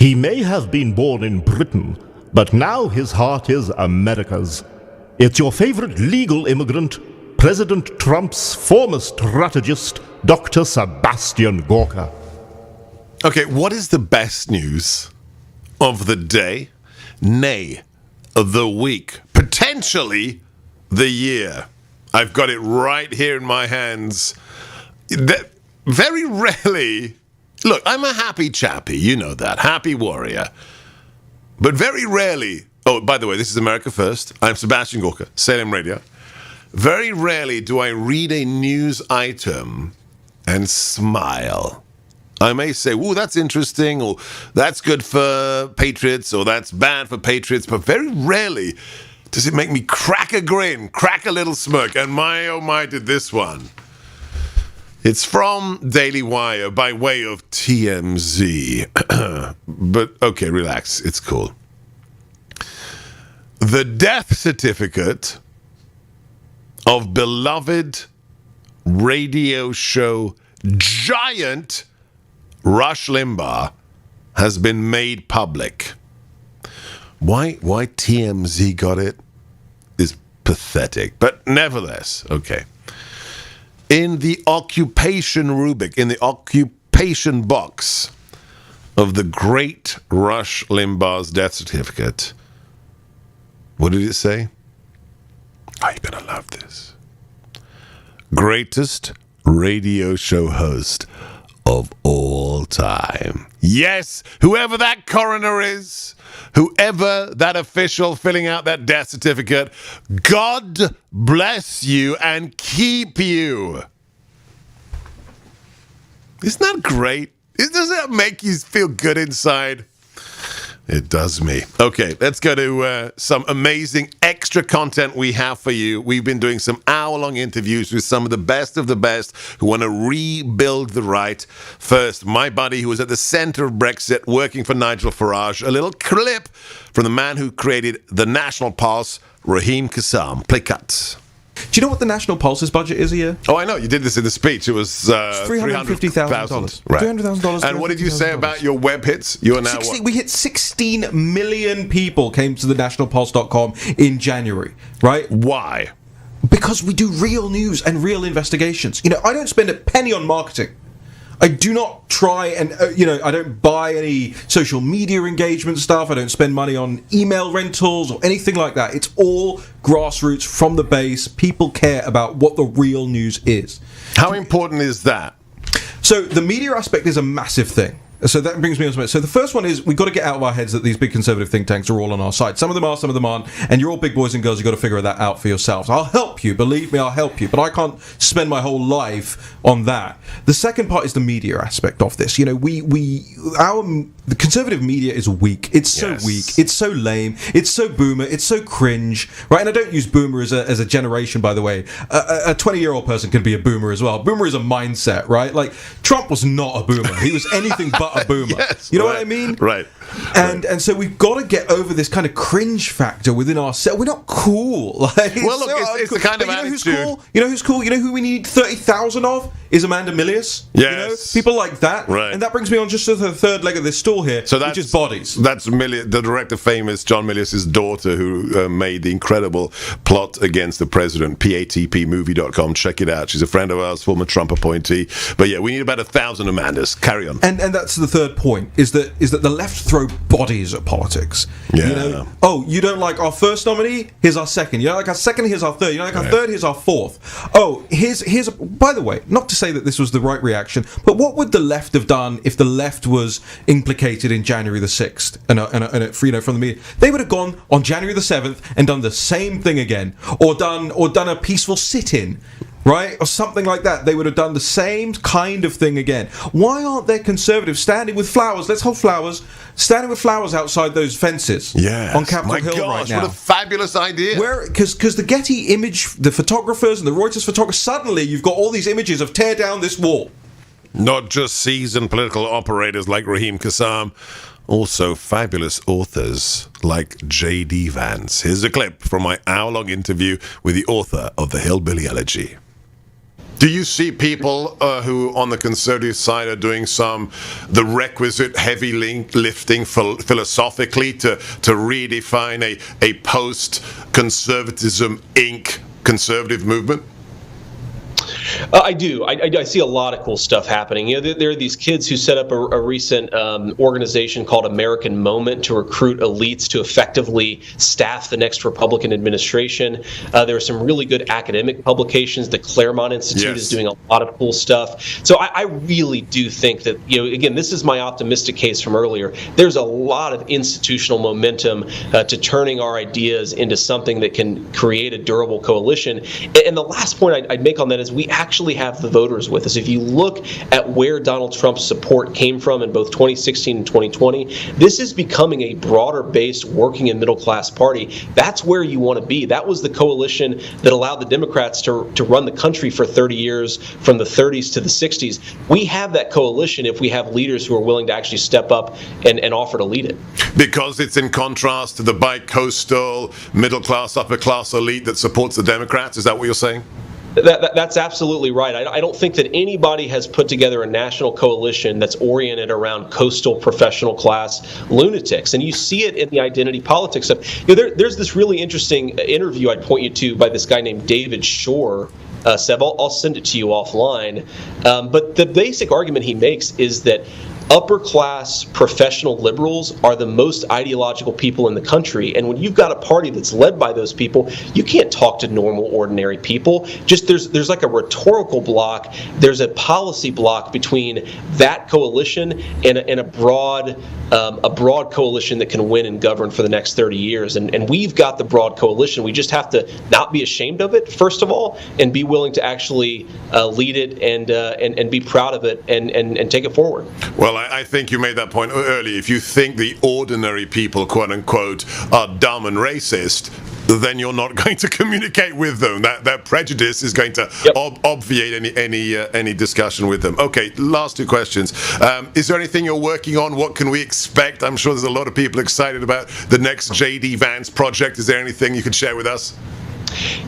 He may have been born in Britain, but now his heart is America's. It's your favorite legal immigrant, President Trump's former strategist, Dr. Sebastian Gorka. Okay, what is the best news of the day? Nay, of the week. Potentially the year. I've got it right here in my hands. Very rarely... Look, I'm a happy chappy, you know that. Happy warrior. But very rarely... Oh, by the way, this is America First. I'm Sebastian Gorka, Salem Radio. Very rarely do I read a news item and smile. I may say, ooh, that's interesting, or that's good for patriots, or that's bad for patriots, but very rarely does it make me crack a grin, crack a little smirk, and my, oh my, did this one. It's from Daily Wire by way of TMZ. But, okay, relax, it's cool. The death certificate of beloved radio show giant Rush Limbaugh has been made public. Why TMZ got it is pathetic, but nevertheless, okay. In the occupation rubric, in the occupation box of the great Rush Limbaugh's death certificate, what did it say? Oh, you're gonna love this. Greatest radio show host of all time. Yes, whoever that coroner is, whoever that official filling out that death certificate, God bless you and keep you. Isn't that great? Doesn't that make you feel good inside? It does me. Okay, let's go to some amazing extra content we have for you. We've been doing some hour-long interviews with some of the best who want to rebuild the right. First, my buddy who was at the center of Brexit working for Nigel Farage. A little clip from the man who created the National Pulse, Raheem Kassam. Play cut. Do you know what the National Pulse's budget is a year? Oh, I know. You did this in the speech. It was $350,000. Right. $300,000. And what did you say about your web hits? You are now 60, we hit 16 million people came to the nationalpulse.com in January, right? Why? Because we do real news and real investigations. You know, I don't spend a penny on marketing. I do not try and, I don't buy any social media engagement stuff. I don't spend money on email rentals or anything like that. It's all grassroots from the base. People care about what the real news is. How important is that? So the media aspect is a massive thing. So that brings me on to it. So the first one is we've got to get out of our heads that these big conservative think tanks are all on our side. Some of them are, some of them aren't. And you're all big boys and girls. You've got to figure that out for yourselves. I'll help you. Believe me, I'll help you. But I can't spend my whole life on that. The second part is the media aspect of this. You know, the conservative media is weak. It's so weak. It's so lame. It's so boomer. It's so cringe. Right? And I don't use boomer as a generation, by the way. A 20-year-old person can be a boomer as well. Boomer is a mindset, right? Like, Trump was not a boomer. He was anything but a boomer. Yes, you know what I mean? Right. And so we've got to get over this kind of cringe factor within ourselves. We're not cool. Like, well, look, it's the kind of attitude. Who's cool? You know who's cool? You know who we need 30,000 of? Is Amanda Milius. Yes. You know? People like that. Right. And that brings me on just to the third leg of this stool here, which is bodies. That's the director, famous John Milius' daughter, who made the incredible Plot Against the President, patpmovie.com. Check it out. She's a friend of ours, former Trump appointee. But yeah, we need about 1,000 Amandas. Carry on. And that's the third point, is that the left throw bodies at politics. Yeah. You know, oh, you don't like our first nominee? Here's our second. You don't like our second? Here's our third. You don't like our third? Here's our fourth. Oh, here's by the way, not to say that this was the right reaction, but what would the left have done if the left was implicated in January the 6th and from the media? They would have gone on January the 7th and done the same thing again, or done a peaceful sit-in, right? Or something like that. They would have done the same kind of thing again. Why aren't there conservatives standing with flowers? Let's hold flowers. Standing with flowers outside those fences on Capitol Hill right now. What a fabulous idea. Because the Getty image, the photographers and the Reuters photographers, suddenly you've got all these images of tear down this wall. Not just seasoned political operators like Raheem Kassam, also fabulous authors like J.D. Vance. Here's a clip from my hour-long interview with the author of the Hillbilly Elegy. Do you see people who, on the conservative side, are doing the requisite heavy lifting philosophically to redefine a post-conservatism Inc. conservative movement? I do. I see a lot of cool stuff happening. There are these kids who set up a recent organization called American Moment to recruit elites to effectively staff the next Republican administration. There are some really good academic publications. The Claremont Institute is doing a lot of cool stuff. So I really do think that, again, this is my optimistic case from earlier. There's a lot of institutional momentum to turning our ideas into something that can create a durable coalition. And the last point I'd make on that is we actually have the voters with us. If you look at where Donald Trump's support came from in both 2016 and 2020, this is becoming a broader-based working and middle-class party. That's where you want to be. That was the coalition that allowed the Democrats to run the country for 30 years, from the 30s to the 60s. We have that coalition if we have leaders who are willing to actually step up and offer to lead it. Because it's in contrast to the bi-coastal, middle-class, upper-class elite that supports the Democrats? Is that what you're saying? That's absolutely right. I don't think that anybody has put together a national coalition that's oriented around coastal professional class lunatics. And you see it in the identity politics stuff. There's this really interesting interview I'd point you to by this guy named David Shore. Seb, I'll send it to you offline. But the basic argument he makes is that upper-class professional liberals are the most ideological people in the country, and when you've got a party that's led by those people, you can't talk to normal, ordinary people. Just there's like a rhetorical block, there's a policy block between that coalition and a broad coalition that can win and govern for the next 30 years. And we've got the broad coalition. We just have to not be ashamed of it, first of all, and be willing to actually lead it and be proud of it and take it forward. Well, I think you made that point earlier. If you think the ordinary people, quote unquote, are dumb and racist, then you're not going to communicate with them. That prejudice is going to obviate any discussion with them. Okay, last two questions. Is there anything you're working on? What can we expect? I'm sure there's a lot of people excited about the next J.D. Vance project. Is there anything you could share with us?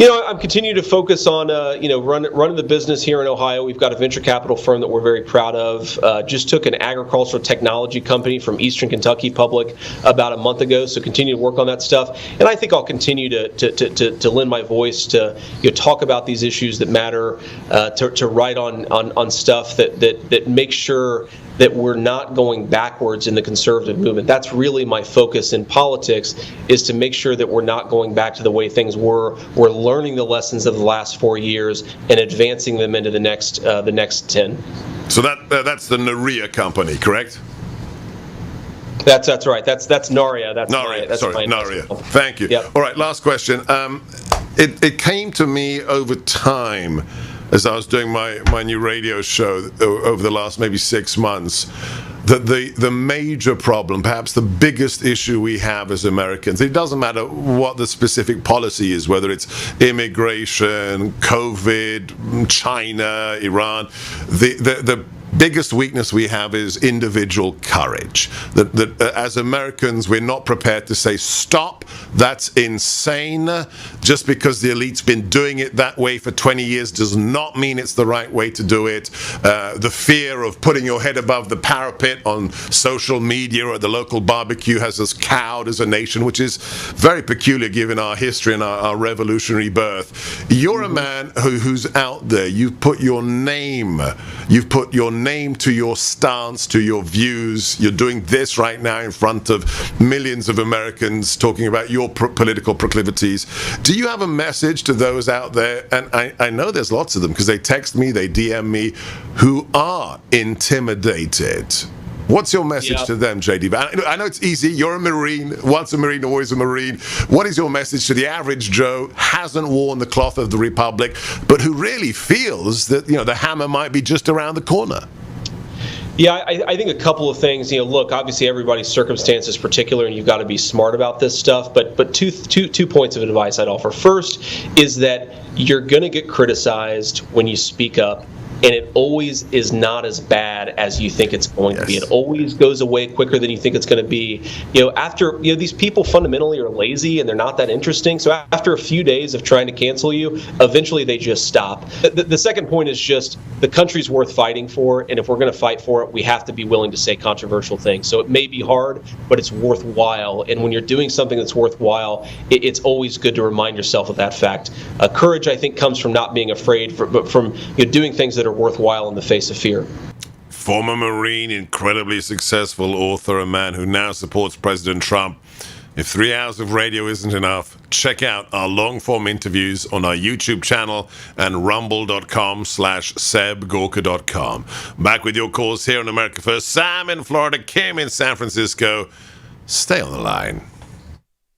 I'm continuing to focus on, running the business here in Ohio. We've got a venture capital firm that we're very proud of. Just took an agricultural technology company from Eastern Kentucky public about a month ago. So continue to work on that stuff. And I think I'll continue to lend my voice to talk about these issues that matter, to write on stuff that makes sure that we're not going backwards in the conservative movement. That's really my focus in politics, is to make sure that we're not going back to the way things were. We're learning the lessons of the last 4 years and advancing them into the next 10. So that's the Naria company, correct? That's right. That's Naria. Naria. Thank you. Yep. All right, last question. It came to me over time, as I was doing my new radio show over the last maybe 6 months, that the major problem, perhaps the biggest issue we have as Americans, it doesn't matter what the specific policy is, whether it's immigration, COVID, China, Iran, the biggest weakness we have is individual courage. That as Americans, we're not prepared to say, stop, that's insane. Just because the elite's been doing it that way for 20 years does not mean it's the right way to do it. The fear of putting your head above the parapet on social media or at the local barbecue has us cowed as a nation, which is very peculiar given our history and our revolutionary birth. You're a man who's out there. You've put your name to your stance, to your views. You're doing this right now in front of millions of Americans, talking about your political proclivities. Do you have a message to those out there? And I know there's lots of them, because they text me, they DM me, who are intimidated. What's your message to them, J.D.? I know it's easy. You're a Marine. Once a Marine, always a Marine. What is your message to the average Joe, hasn't worn the cloth of the Republic, but who really feels that the hammer might be just around the corner? Yeah, I think a couple of things. Look, obviously everybody's circumstance is particular, and you've got to be smart about this stuff. But two points of advice I'd offer. First is that you're going to get criticized when you speak up. and it always is not as bad as you think it's going to be. Yes. It always goes away quicker than you think it's going to be. After these people fundamentally are lazy and they're not that interesting. So after a few days of trying to cancel you, eventually they just stop. The second point is just the country's worth fighting for, and if we're going to fight for it, we have to be willing to say controversial things. So it may be hard, but it's worthwhile. And when you're doing something that's worthwhile, it's always good to remind yourself of that fact. Courage, I think, comes from not being afraid, but from doing things that are worthwhile in the face of fear. Former Marine, incredibly successful author, a man who now supports President Trump. If 3 hours of radio isn't enough, check out our long-form interviews on our YouTube channel and rumble.com/sebgorka.com. Back with your calls here on America First. Sam in Florida, Kim in San Francisco. Stay on the line.